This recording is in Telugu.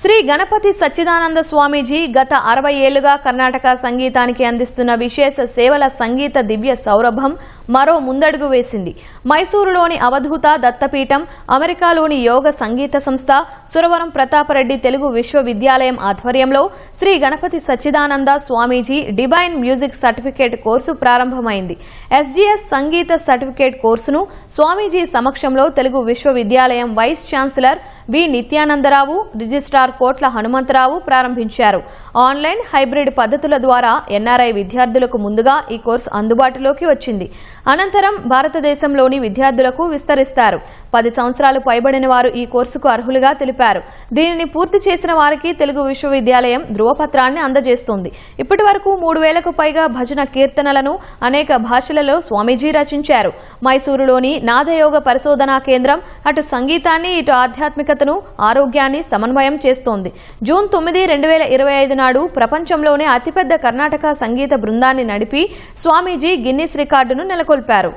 శ్రీ గణపతి సచ్చిదానంద స్వామీజీ గత 60 ఏళ్లుగా కర్ణాటక సంగీతానికి అందిస్తున్న విశేష సేవల సంగీత దివ్య సౌరభం మరో ముందడుగు వేసింది. మైసూరులోని అవధూత దత్తపీఠం, అమెరికాలోని యోగ సంగీత సంస్థ, సురవరం ప్రతాపరెడ్డి తెలుగు విశ్వవిద్యాలయం ఆధ్వర్యంలో శ్రీ గణపతి సచ్చిదానంద స్వామీజీ డివైన్ మ్యూజిక్ సర్టిఫికేట్ కోర్సు ప్రారంభమైంది. ఎస్జీఎస్ సంగీత సర్టిఫికేట్ కోర్సును స్వామీజీ సమక్షంలో తెలుగు విశ్వవిద్యాలయం వైస్ ఛాన్సలర్ వి నిత్యానందరావు, రిజిస్ట్రార్ కోట్ల హనుమంతరావు ప్రారంభించారు. ఆన్లైన్, హైబ్రిడ్ పద్ధతుల ద్వారా ఎన్ఆర్ఐ విద్యార్థులకు ముందుగా ఈ కోర్సు అందుబాటులోకి వచ్చింది. అనంతరం భారతదేశంలోని విద్యార్థులకు విస్తరిస్తారు. 10 సంవత్సరాలు పైబడిన వారు ఈ కోర్సుకు అర్హులుగా తెలిపారు. దీనిని పూర్తి చేసిన వారికి తెలుగు విశ్వవిద్యాలయం ధృవపత్రాన్ని అందజేస్తోంది. ఇప్పటి వరకు 3000కు పైగా భజన కీర్తనలను అనేక భాషలలో స్వామీజీ రచించారు. మైసూరులోని నాదయోగ పరిశోధనా కేంద్రం అటు సంగీతాన్ని, ఇటు ఆధ్యాత్మికతను, ఆరోగ్యాన్ని సమన్వయం చేస్తోంది. జూన్ 9, 2025 నాడు ప్రపంచంలోనే అతిపెద్ద కర్ణాటక సంగీత బృందాన్ని నడిపి స్వామీజీ గిన్నిస్ రికార్డును నెలకొల్పారు.